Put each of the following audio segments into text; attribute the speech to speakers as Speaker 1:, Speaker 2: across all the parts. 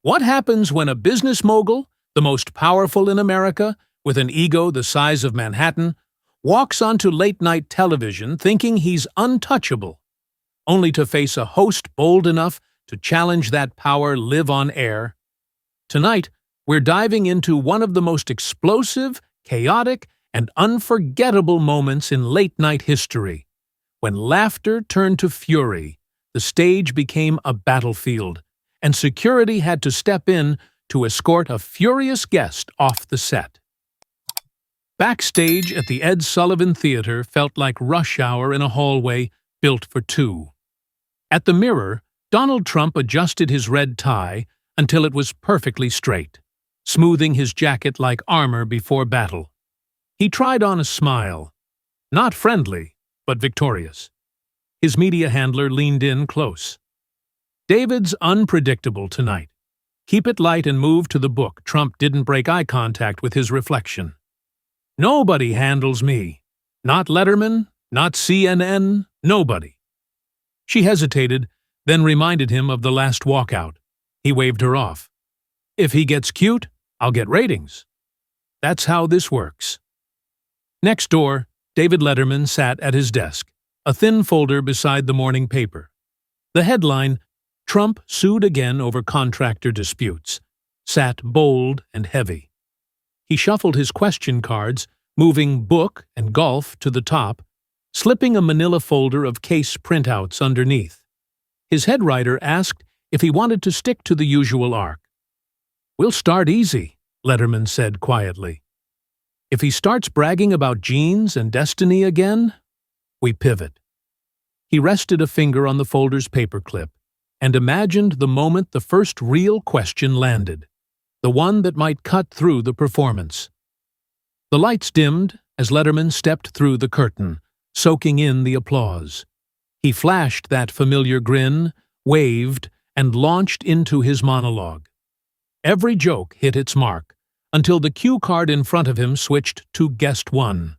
Speaker 1: What happens when a business mogul, the most powerful in America, with an ego the size of Manhattan, walks onto late-night television thinking he's untouchable, only to face a host bold enough to challenge that power live on air? Tonight, we're diving into one of the most explosive, chaotic, and unforgettable moments in late-night history. When laughter turned to fury, the stage became a battlefield, and security had to step in to escort a furious guest off the set. Backstage at the Ed Sullivan Theater felt like rush hour in a hallway built for two. At the mirror, Donald Trump adjusted his red tie until it was perfectly straight, smoothing his jacket like armor before battle. He tried on a smile, not friendly, but victorious. His media handler leaned in close. "David's unpredictable tonight. Keep it light and move to the book." Trump didn't break eye contact with his reflection. "Nobody handles me. Not Letterman, not CNN, nobody." She hesitated, then reminded him of the last walkout. He waved her off. "If he gets cute, I'll get ratings. That's how this works." Next door, David Letterman sat at his desk, a thin folder beside the morning paper. The headline, "Trump Sued Again Over Contractor Disputes," sat bold and heavy. He shuffled his question cards, moving book and golf to the top, slipping a manila folder of case printouts underneath. His head writer asked if he wanted to stick to the usual arc. "We'll start easy," Letterman said quietly. "If he starts bragging about genes and destiny again, we pivot." He rested a finger on the folder's paperclip and imagined the moment the first real question landed, the one that might cut through the performance. The lights dimmed as Letterman stepped through the curtain, soaking in the applause. He flashed that familiar grin, waved, and launched into his monologue. Every joke hit its mark, until the cue card in front of him switched to guest one.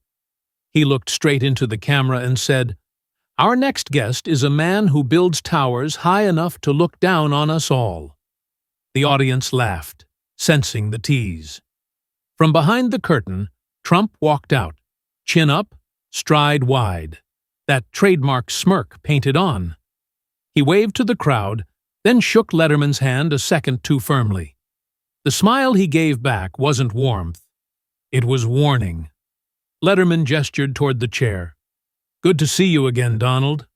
Speaker 1: He looked straight into the camera and said, "Our next guest is a man who builds towers high enough to look down on us all." The audience laughed, sensing the tease. From behind the curtain, Trump walked out, chin up, stride wide, that trademark smirk painted on. He waved to the crowd, then shook Letterman's hand a second too firmly. The smile he gave back wasn't warmth. It was warning. Letterman gestured toward the chair. "Good to see you again, Donald."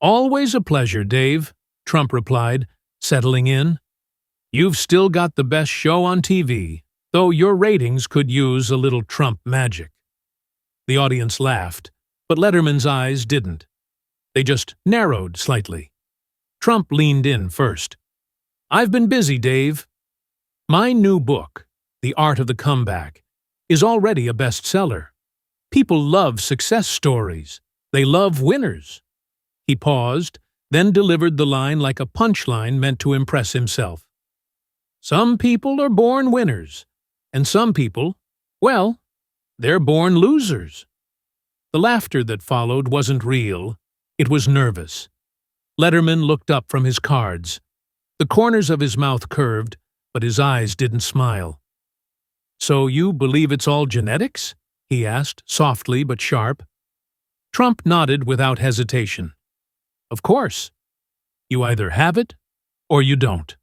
Speaker 1: "Always a pleasure, Dave," Trump replied, settling in. "You've still got the best show on TV, though your ratings could use a little Trump magic." The audience laughed, but Letterman's eyes didn't. They just narrowed slightly. Trump leaned in first. "I've been busy, Dave. My new book, The Art of the Comeback, is already a bestseller. People love success stories. They love winners." He paused, then delivered the line like a punchline meant to impress himself. "Some people are born winners, and some people, well, they're born losers." The laughter that followed wasn't real. It was nervous. Letterman looked up from his cards. The corners of his mouth curved, but his eyes didn't smile. "So you believe it's all genetics?" he asked, softly but sharp. Trump nodded without hesitation. "Of course. You either have it or you don't."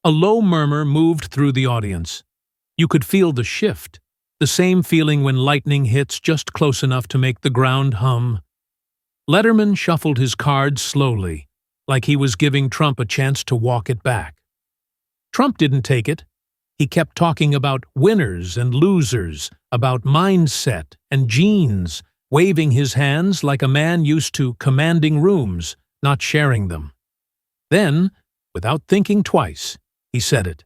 Speaker 1: A low murmur moved through the audience. You could feel the shift, the same feeling when lightning hits just close enough to make the ground hum. Letterman shuffled his cards slowly, like he was giving Trump a chance to walk it back. Trump didn't take it. He kept talking about winners and losers, about mindset and genes, waving his hands like a man used to commanding rooms, not sharing them. Then, without thinking twice, he said it.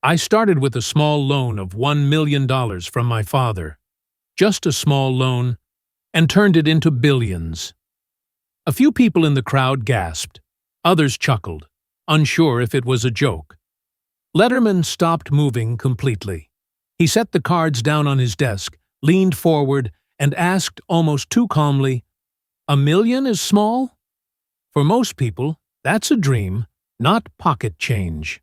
Speaker 1: "I started with a small loan of $1 million from my father, just a small loan, and turned it into billions." A few people in the crowd gasped. Others chuckled, unsure if it was a joke. Letterman stopped moving completely. He set the cards down on his desk, leaned forward, and asked almost too calmly, "$1 million is small? For most people, that's a dream, not pocket change.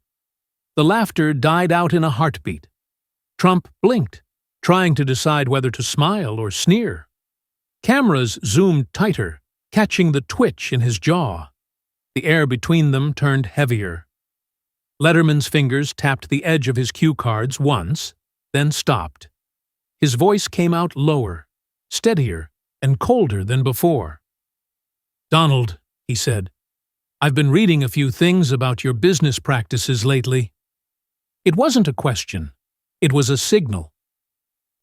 Speaker 1: The laughter died out in a heartbeat. Trump blinked, trying to decide whether to smile or sneer. Cameras zoomed tighter, catching the twitch in his jaw. The air between them turned heavier. Letterman's fingers tapped the edge of his cue cards once, then stopped. His voice came out lower, steadier, and colder than before. "Donald," he said, "I've been reading a few things about your business practices lately." It wasn't a question. It was a signal.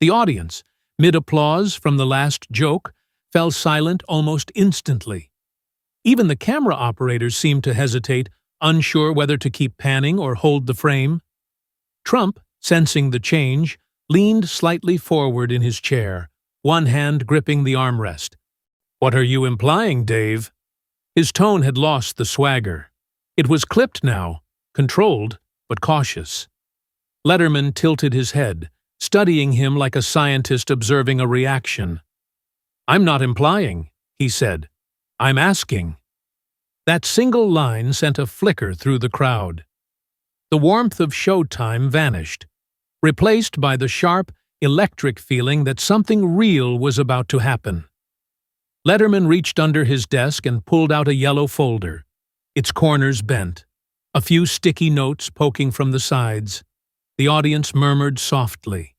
Speaker 1: The audience, mid-applause from the last joke, fell silent almost instantly. Even the camera operators seemed to hesitate, unsure whether to keep panning or hold the frame. Trump, sensing the change, leaned slightly forward in his chair, one hand gripping the armrest. "What are you implying, Dave?" His tone had lost the swagger. It was clipped now, controlled, but cautious. Letterman tilted his head, studying him like a scientist observing a reaction. "I'm not implying," he said. "I'm asking." That single line sent a flicker through the crowd. The warmth of showtime vanished, replaced by the sharp, electric feeling that something real was about to happen. Letterman reached under his desk and pulled out a yellow folder, its corners bent, a few sticky notes poking from the sides. The audience murmured softly.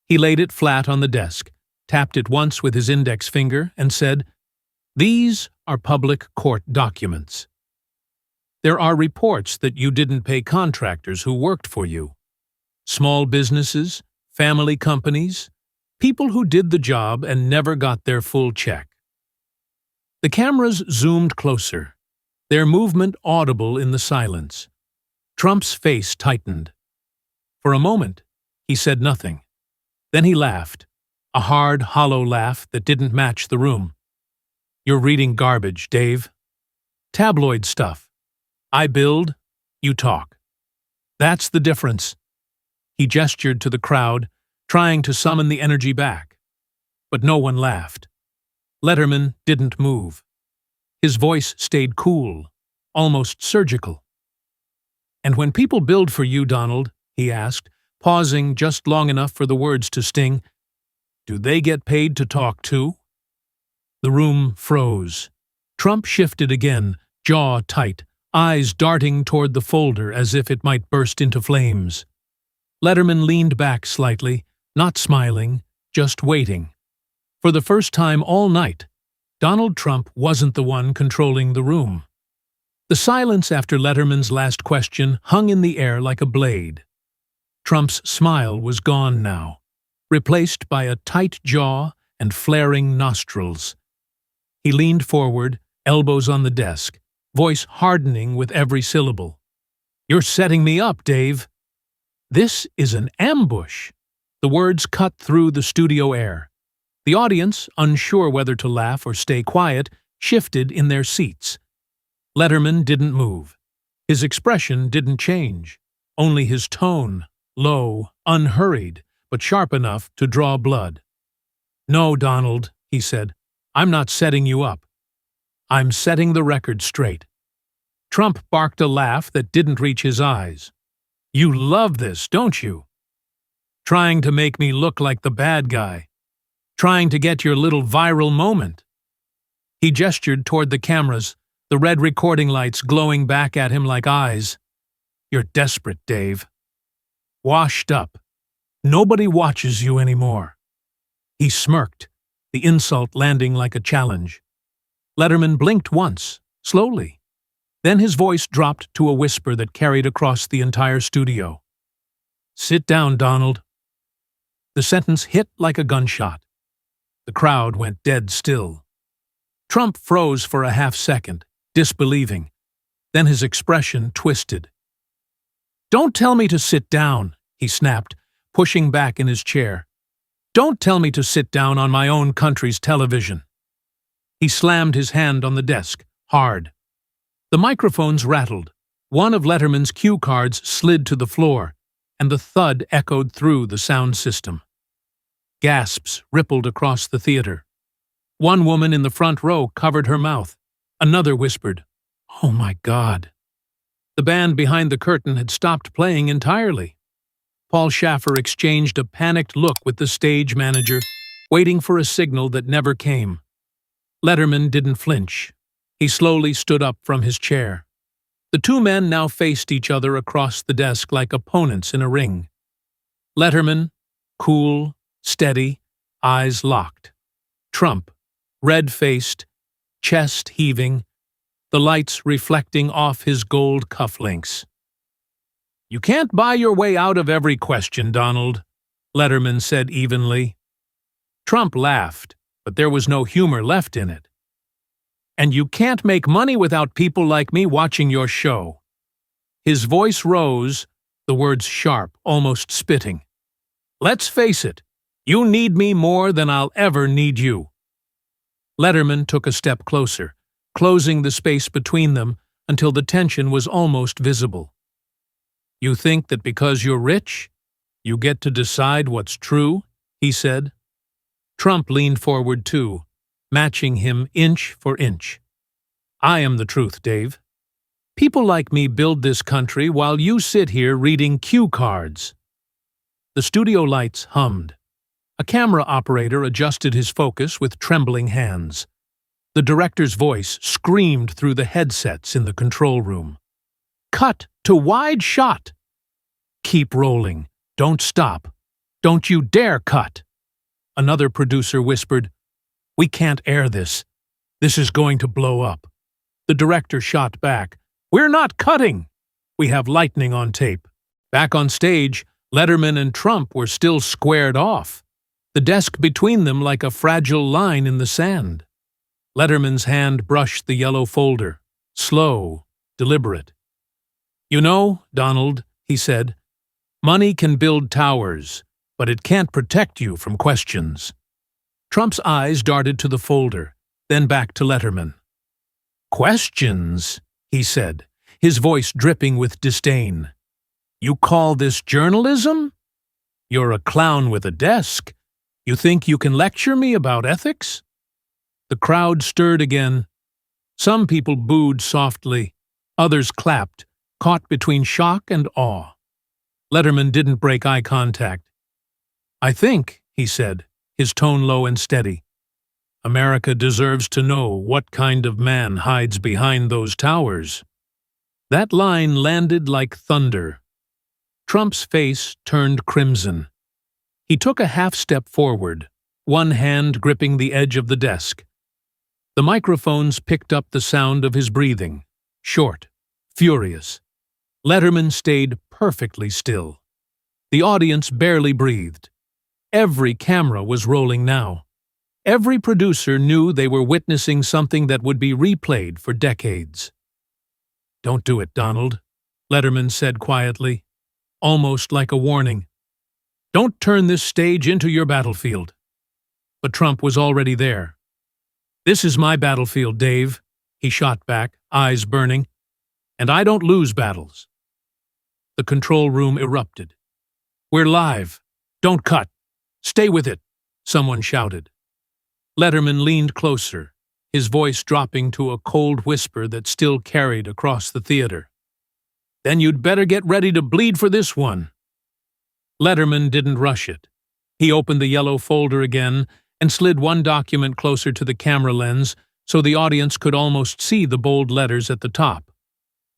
Speaker 1: He laid it flat on the desk, tapped it once with his index finger, and said, "These are public court documents. There are reports that you didn't pay contractors who worked for you. Small businesses, family companies, people who did the job and never got their full check." The cameras zoomed closer, their movement audible in the silence. Trump's face tightened. For a moment, he said nothing. Then he laughed, a hard, hollow laugh that didn't match the room. "You're reading garbage, Dave. Tabloid stuff. I build, you talk. That's the difference." He gestured to the crowd, trying to summon the energy back. But no one laughed. Letterman didn't move. His voice stayed cool, almost surgical. "And when people build for you, Donald," he asked, pausing just long enough for the words to sting, "do they get paid to talk too?" The room froze. Trump shifted again, jaw tight, eyes darting toward the folder as if it might burst into flames. Letterman leaned back slightly, not smiling, just waiting. For the first time all night, Donald Trump wasn't the one controlling the room. The silence after Letterman's last question hung in the air like a blade. Trump's smile was gone now, replaced by a tight jaw and flaring nostrils. He leaned forward, elbows on the desk, voice hardening with every syllable. "You're setting me up, Dave." "This is an ambush." The words cut through the studio air. The audience, unsure whether to laugh or stay quiet, shifted in their seats. Letterman didn't move. His expression didn't change. Only his tone, low, unhurried, but sharp enough to draw blood. "No, Donald," he said. "I'm not setting you up. I'm setting the record straight." Trump barked a laugh that didn't reach his eyes. "You love this, don't you? Trying to make me look like the bad guy. Trying to get your little viral moment." He gestured toward the cameras, the red recording lights glowing back at him like eyes. "You're desperate, Dave. Washed up. Nobody watches you anymore." He smirked, the insult landing like a challenge. Letterman blinked once, slowly. Then his voice dropped to a whisper that carried across the entire studio. "Sit down, Donald." The sentence hit like a gunshot. The crowd went dead still. Trump froze for a half-second, disbelieving. Then his expression twisted. "Don't tell me to sit down," he snapped, pushing back in his chair. "Don't tell me to sit down on my own country's television." He slammed his hand on the desk, hard. The microphones rattled. One of Letterman's cue cards slid to the floor, and the thud echoed through the sound system. Gasps rippled across the theater. One woman in the front row covered her mouth. Another whispered, "Oh my God." The band behind the curtain had stopped playing entirely. Paul Schaffer exchanged a panicked look with the stage manager, waiting for a signal that never came. Letterman didn't flinch. He slowly stood up from his chair. The two men now faced each other across the desk like opponents in a ring. Letterman, cool, steady, eyes locked. Trump, red-faced, chest heaving, the lights reflecting off his gold cufflinks. "You can't buy your way out of every question, Donald," Letterman said evenly. Trump laughed, but there was no humor left in it. "And you can't make money without people like me watching your show." His voice rose, the words sharp, almost spitting. "Let's face it, you need me more than I'll ever need you." Letterman took a step closer, closing the space between them until the tension was almost visible. "You think that because you're rich, you get to decide what's true?" he said. Trump leaned forward too, matching him inch for inch. "I am the truth, Dave. People like me build this country while you sit here reading cue cards." The studio lights hummed. A camera operator adjusted his focus with trembling hands. The director's voice screamed through the headsets in the control room. "Cut to wide shot! Keep rolling. Don't stop. Don't you dare cut!" Another producer whispered, "We can't air this. This is going to blow up." The director shot back, "We're not cutting. We have lightning on tape." Back on stage, Letterman and Trump were still squared off, the desk between them like a fragile line in the sand. Letterman's hand brushed the yellow folder, slow, deliberate. "You know, Donald," he said, "money can build towers, but it can't protect you from questions." Trump's eyes darted to the folder, then back to Letterman. "Questions," he said, his voice dripping with disdain. "You call this journalism? You're a clown with a desk. You think you can lecture me about ethics?" The crowd stirred again. Some people booed softly, others clapped, caught between shock and awe. Letterman didn't break eye contact. "I think," he said, his tone low and steady, "America deserves to know what kind of man hides behind those towers." That line landed like thunder. Trump's face turned crimson. He took a half step forward, one hand gripping the edge of the desk. The microphones picked up the sound of his breathing, short, furious. Letterman stayed perfectly still. The audience barely breathed. Every camera was rolling now. Every producer knew they were witnessing something that would be replayed for decades. "Don't do it, Donald," Letterman said quietly, almost like a warning. "Don't turn this stage into your battlefield." But Trump was already there. "This is my battlefield, Dave," he shot back, eyes burning. "And I don't lose battles." The control room erupted. "We're live. Don't cut. Stay with it," someone shouted. Letterman leaned closer, his voice dropping to a cold whisper that still carried across the theater. "Then you'd better get ready to bleed for this one." Letterman didn't rush it. He opened the yellow folder again and slid one document closer to the camera lens so the audience could almost see the bold letters at the top.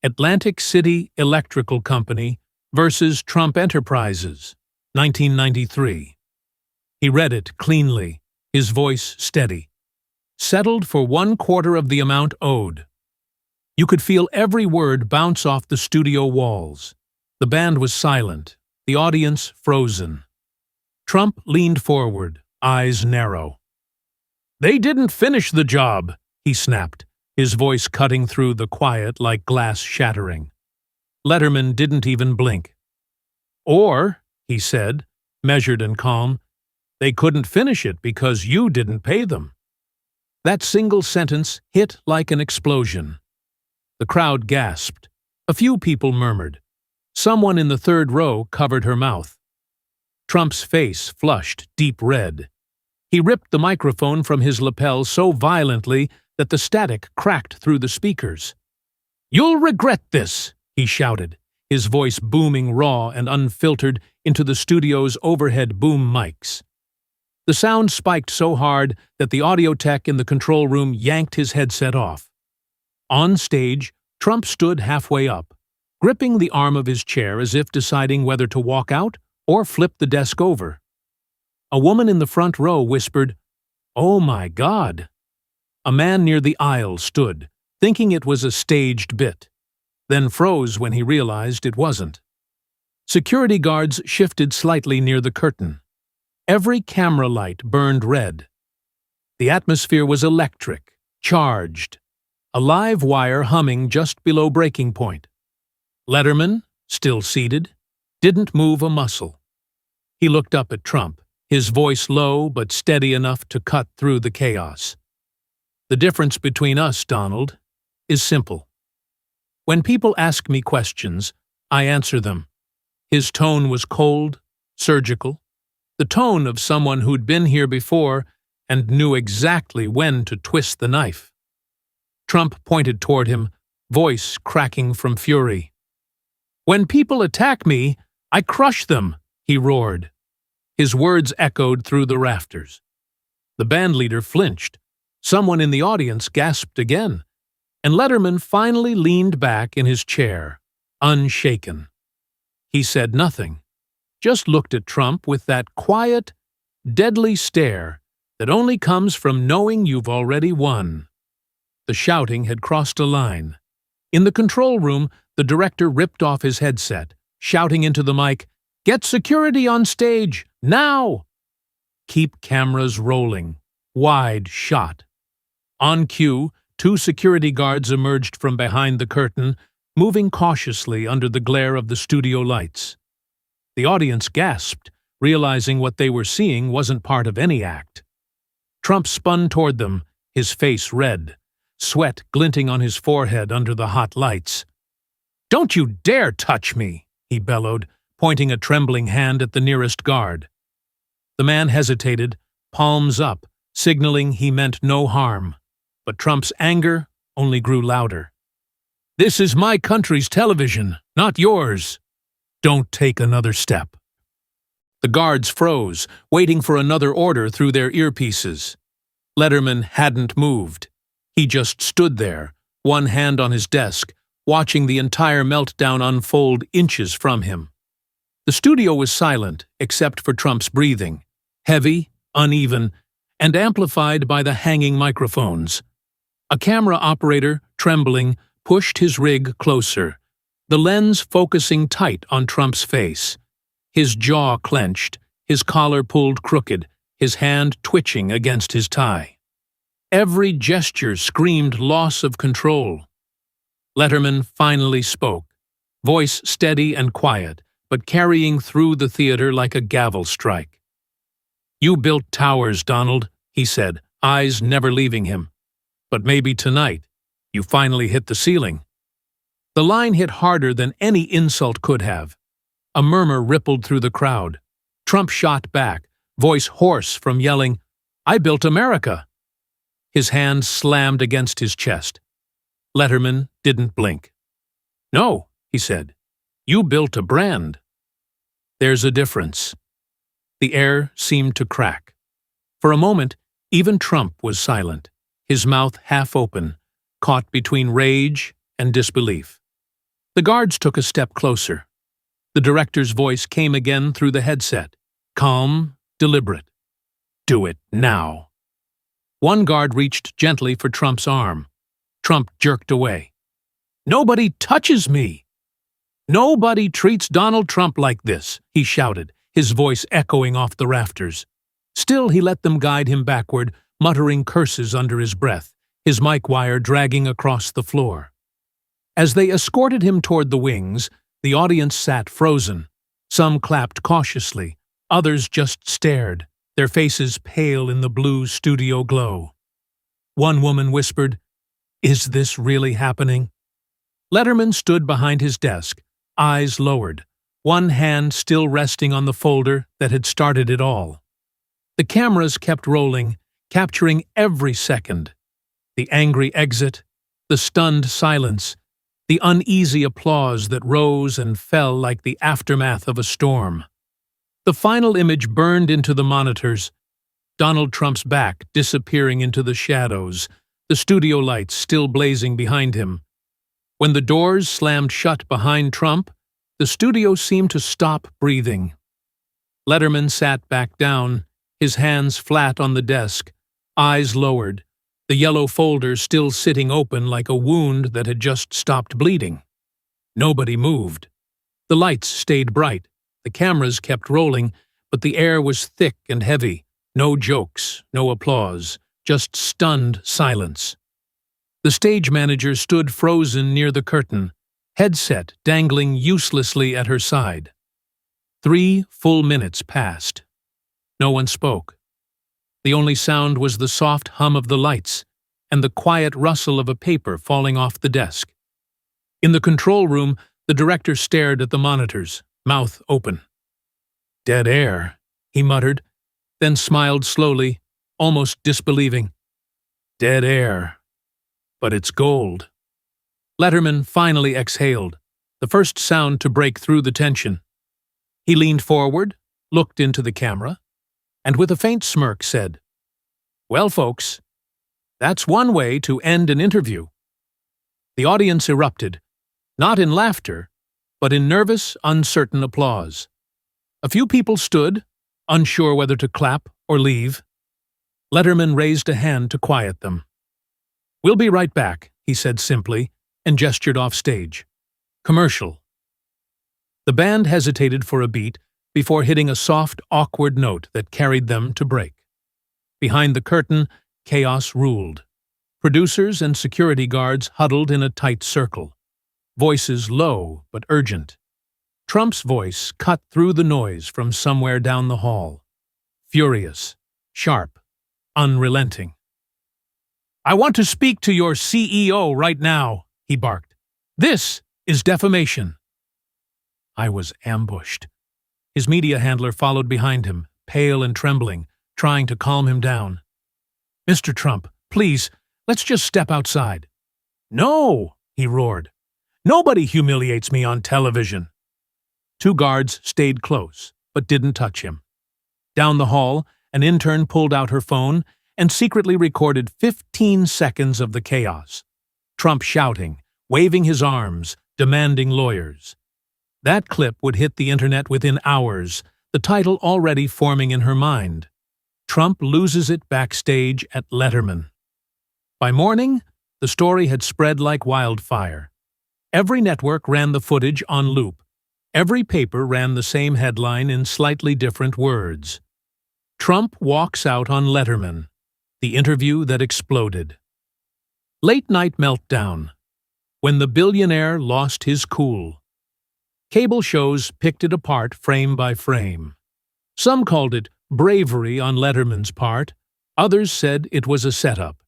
Speaker 1: Atlantic City Electrical Company versus Trump Enterprises, 1993. He read it cleanly, his voice steady. Settled for 1/4 of the amount owed. You could feel every word bounce off the studio walls. The band was silent, the audience frozen. Trump leaned forward, eyes narrow. "They didn't finish the job," he snapped, his voice cutting through the quiet like glass shattering. Letterman didn't even blink. "Or," he said, measured and calm, "they couldn't finish it because you didn't pay them." That single sentence hit like an explosion. The crowd gasped. A few people murmured. Someone in the third row covered her mouth. Trump's face flushed deep red. He ripped the microphone from his lapel so violently that the static cracked through the speakers. "You'll regret this," he shouted, his voice booming raw and unfiltered into the studio's overhead boom mics. The sound spiked so hard that the audio tech in the control room yanked his headset off. On stage, Trump stood halfway up, gripping the arm of his chair as if deciding whether to walk out or flip the desk over. A woman in the front row whispered, "Oh my God!" A man near the aisle stood, thinking it was a staged bit, then froze when he realized it wasn't. Security guards shifted slightly near the curtain. Every camera light burned red. The atmosphere was electric, charged, a live wire humming just below breaking point. Letterman, still seated, didn't move a muscle. He looked up at Trump, his voice low but steady enough to cut through the chaos. "The difference between us, Donald, is simple. When people ask me questions, I answer them." His tone was cold, surgical, the tone of someone who'd been here before and knew exactly when to twist the knife. Trump pointed toward him, voice cracking from fury. "When people attack me, I crush them," he roared. His words echoed through the rafters. The bandleader flinched. Someone in the audience gasped again, and Letterman finally leaned back in his chair, unshaken. He said nothing, just looked at Trump with that quiet, deadly stare that only comes from knowing you've already won. The shouting had crossed a line. In the control room, the director ripped off his headset, shouting into the mic, "Get security on stage, now!" "Keep cameras rolling." Wide shot. On cue, 2 security guards emerged from behind the curtain, moving cautiously under the glare of the studio lights. The audience gasped, realizing what they were seeing wasn't part of any act. Trump spun toward them, his face red, sweat glinting on his forehead under the hot lights. "Don't you dare touch me!" he bellowed, pointing a trembling hand at the nearest guard. The man hesitated, palms up, signaling he meant no harm. But Trump's anger only grew louder. "This is my country's television, not yours. Don't take another step." The guards froze, waiting for another order through their earpieces. Letterman hadn't moved. He just stood there, one hand on his desk, watching the entire meltdown unfold inches from him. The studio was silent, except for Trump's breathing, heavy, uneven, and amplified by the hanging microphones. A camera operator, trembling, pushed his rig closer, the lens focusing tight on Trump's face. His jaw clenched, his collar pulled crooked, his hand twitching against his tie. Every gesture screamed loss of control. Letterman finally spoke, voice steady and quiet, but carrying through the theater like a gavel strike. "You built towers, Donald," he said, eyes never leaving him. "But maybe tonight, you finally hit the ceiling." The line hit harder than any insult could have. A murmur rippled through the crowd. Trump shot back, voice hoarse from yelling, "I built America!" His hand slammed against his chest. Letterman didn't blink. "No," he said, "you built a brand." "There's a difference." The air seemed to crack. For a moment, even Trump was silent, his mouth half open, caught between rage and disbelief. The guards took a step closer. The director's voice came again through the headset, calm, deliberate. "Do it now." One guard reached gently for Trump's arm. Trump jerked away. "Nobody touches me!" "Nobody treats Donald Trump like this," he shouted, his voice echoing off the rafters. Still, he let them guide him backward, muttering curses under his breath, his mic wire dragging across the floor. As they escorted him toward the wings, the audience sat frozen. Some clapped cautiously, others just stared, their faces pale in the blue studio glow. One woman whispered, "Is this really happening?" Letterman stood behind his desk, eyes lowered, one hand still resting on the folder that had started it all. The cameras kept rolling, capturing every second. The angry exit, the stunned silence, the uneasy applause that rose and fell like the aftermath of a storm. The final image burned into the monitors, Donald Trump's back disappearing into the shadows, the studio lights still blazing behind him. When the doors slammed shut behind Trump, the studio seemed to stop breathing. Letterman sat back down, his hands flat on the desk, eyes lowered, the yellow folder still sitting open like a wound that had just stopped bleeding. Nobody moved. The lights stayed bright, the cameras kept rolling, but the air was thick and heavy. No jokes, no applause, just stunned silence. The stage manager stood frozen near the curtain, headset dangling uselessly at her side. 3 full minutes passed. No one spoke. The only sound was the soft hum of the lights and the quiet rustle of a paper falling off the desk. In the control room, the director stared at the monitors, mouth open. "Dead air," he muttered, then smiled slowly, almost disbelieving. "Dead air. But it's gold." Letterman finally exhaled, the first sound to break through the tension. He leaned forward, looked into the camera, and with a faint smirk said, "Well, folks, that's one way to end an interview." The audience erupted, not in laughter, but in nervous, uncertain applause. A few people stood, unsure whether to clap or leave. Letterman raised a hand to quiet them. "We'll be right back," he said simply, and gestured off stage. "Commercial." The band hesitated for a beat before hitting a soft, awkward note that carried them to break. Behind the curtain, chaos ruled. Producers and security guards huddled in a tight circle, voices low but urgent. Trump's voice cut through the noise from somewhere down the hall. Furious, sharp, unrelenting. "I want to speak to your CEO right now," he barked. "This is defamation." I was ambushed. His media handler followed behind him, pale and trembling, trying to calm him down. "Mr. Trump, please, let's just step outside." "No," he roared. "Nobody humiliates me on television." 2 guards stayed close, but didn't touch him. Down the hall, an intern pulled out her phone and secretly recorded 15 seconds of the chaos. Trump shouting, waving his arms, demanding lawyers. That clip would hit the internet within hours, the title already forming in her mind. Trump loses it backstage at Letterman. By morning, the story had spread like wildfire. Every network ran the footage on loop. Every paper ran the same headline in slightly different words. Trump walks out on Letterman, the interview that exploded. Late night meltdown, when the billionaire lost his cool. Cable shows picked it apart frame by frame. Some called it bravery on Letterman's part, others said it was a setup.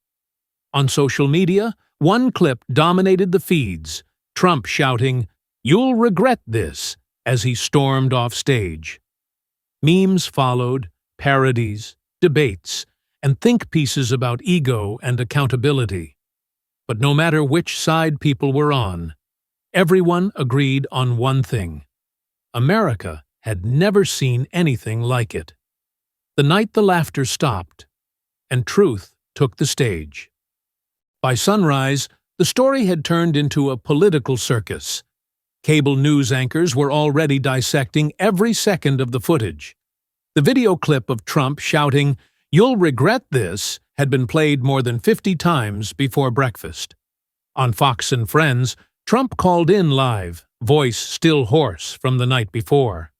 Speaker 1: On social media, one clip dominated the feeds, Trump shouting, "You'll regret this," as he stormed off stage. Memes followed, parodies, debates, and think pieces about ego and accountability. But no matter which side people were on, everyone agreed on one thing. America had never seen anything like it. The night the laughter stopped, and truth took the stage. By sunrise, the story had turned into a political circus. Cable news anchors were already dissecting every second of the footage. The video clip of Trump shouting, "You'll regret this," had been played more than 50 times before breakfast. On Fox and Friends, Trump called in live, voice still hoarse from the night before.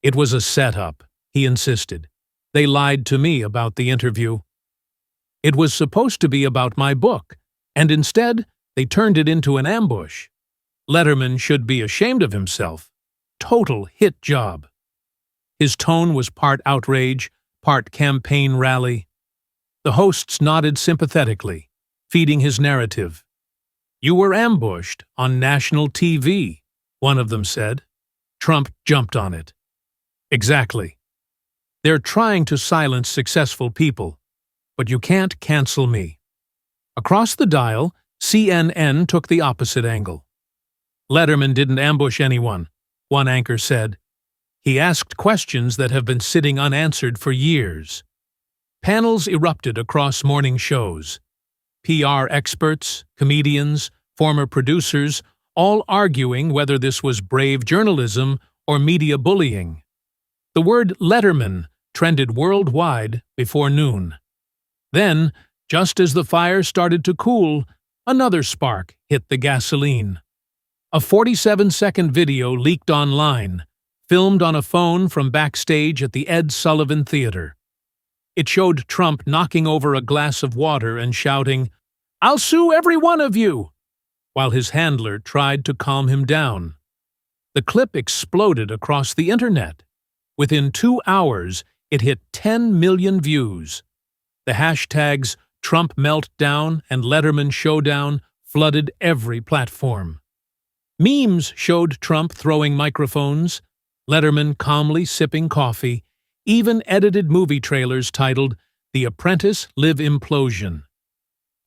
Speaker 1: "It was a setup," he insisted. "They lied to me about the interview. It was supposed to be about my book, and instead they turned it into an ambush. Letterman should be ashamed of himself. Total hit job." His tone was part outrage, part campaign rally. The hosts nodded sympathetically, feeding his narrative. "You were ambushed on national TV," one of them said. Trump jumped on it. "Exactly. They're trying to silence successful people, but you can't cancel me." Across the dial, CNN took the opposite angle. Letterman didn't ambush anyone, one anchor said. He asked questions that have been sitting unanswered for years. Panels erupted across morning shows. PR experts, comedians, former producers, all arguing whether this was brave journalism or media bullying. The word Letterman trended worldwide before noon. Then, just as the fire started to cool, another spark hit the gasoline. A 47-second video leaked online, filmed on a phone from backstage at the Ed Sullivan Theater. It showed Trump knocking over a glass of water and shouting, "I'll sue every one of you," while his handler tried to calm him down. The clip exploded across the internet. Within 2 hours, it hit 10 million views. The hashtags Trump Meltdown and Letterman Showdown flooded every platform. Memes showed Trump throwing microphones, Letterman calmly sipping coffee, even edited movie trailers titled The Apprentice Live Implosion.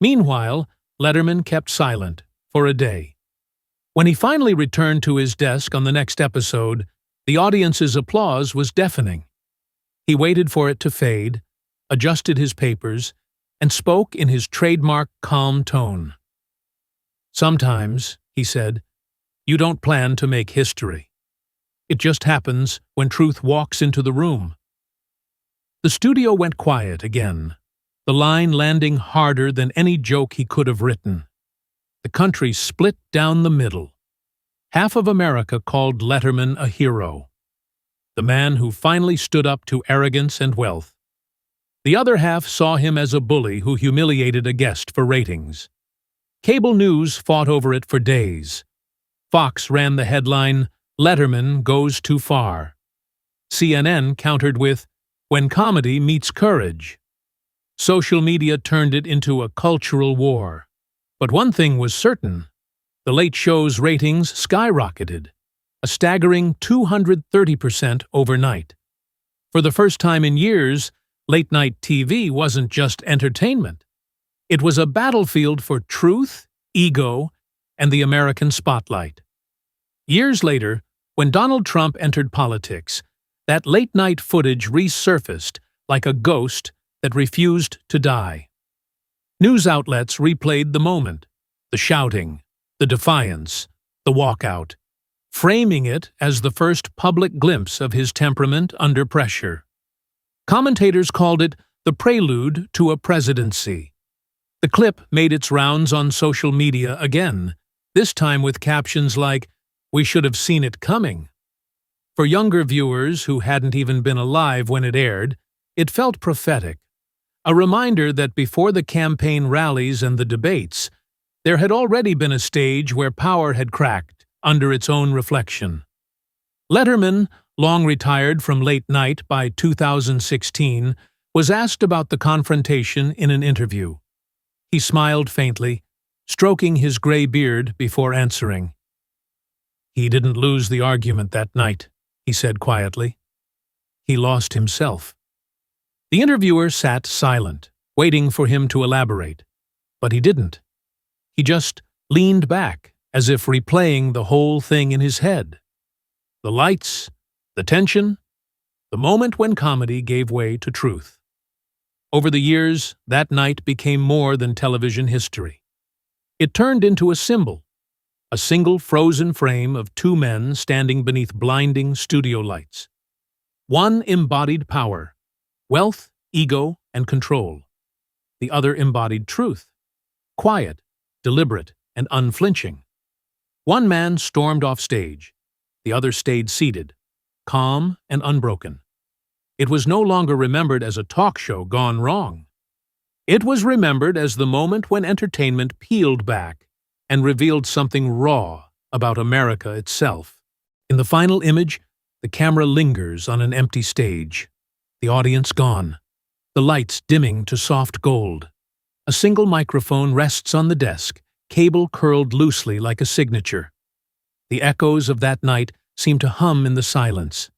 Speaker 1: Meanwhile, Letterman kept silent for a day. When he finally returned to his desk on the next episode, the audience's applause was deafening. He waited for it to fade, adjusted his papers, and spoke in his trademark calm tone. "Sometimes," he said, "you don't plan to make history. It just happens when truth walks into the room." The studio went quiet again, the line landing harder than any joke he could have written. The country split down the middle. Half of America called Letterman a hero, the man who finally stood up to arrogance and wealth. The other half saw him as a bully who humiliated a guest for ratings. Cable news fought over it for days. Fox ran the headline, "Letterman Goes Too Far." CNN countered with, "When comedy meets courage." Social media turned it into a cultural war. But one thing was certain. The Late Show's ratings skyrocketed, a staggering 230% overnight. For the first time in years, late-night TV wasn't just entertainment. It was a battlefield for truth, ego, and the American spotlight. Years later, when Donald Trump entered politics, that late-night footage resurfaced like a ghost that refused to die. News outlets replayed the moment, the shouting, the defiance, the walkout, framing it as the first public glimpse of his temperament under pressure. Commentators called it the prelude to a presidency. The clip made its rounds on social media again, this time with captions like, "We should have seen it coming." For younger viewers who hadn't even been alive when it aired, it felt prophetic, a reminder that before the campaign rallies and the debates, there had already been a stage where power had cracked under its own reflection. Letterman, long retired from late night by 2016, was asked about the confrontation in an interview. He smiled faintly, stroking his gray beard before answering. "He didn't lose the argument that night," he said quietly. "He lost himself." The interviewer sat silent, waiting for him to elaborate. But he didn't. He just leaned back, as if replaying the whole thing in his head. The lights, the tension, the moment when comedy gave way to truth. Over the years, that night became more than television history. It turned into a symbol, a single frozen frame of two men standing beneath blinding studio lights. One embodied power, wealth, ego, and control. The other embodied truth, quiet, deliberate, and unflinching. One man stormed off stage. The other stayed seated, calm and unbroken. It was no longer remembered as a talk show gone wrong. It was remembered as the moment when entertainment peeled back and revealed something raw about America itself. In the final image, the camera lingers on an empty stage. The audience gone, the lights dimming to soft gold. A single microphone rests on the desk, cable curled loosely like a signature. The echoes of that night seem to hum in the silence.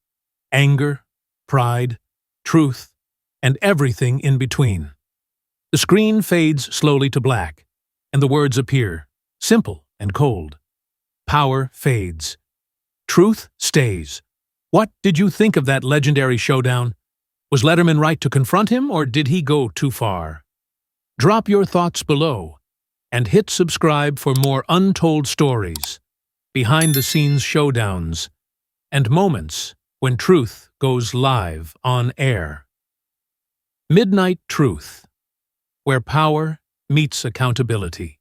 Speaker 1: Anger, pride, truth, and everything in between. The screen fades slowly to black, and the words appear, simple and cold. power fades. Truth stays. What did you think of that legendary showdown? Was Letterman right to confront him, or did he go too far? Drop your thoughts below, and hit subscribe for more untold stories, behind-the-scenes showdowns, and moments when truth goes live on air. Midnight Truth, where power meets accountability.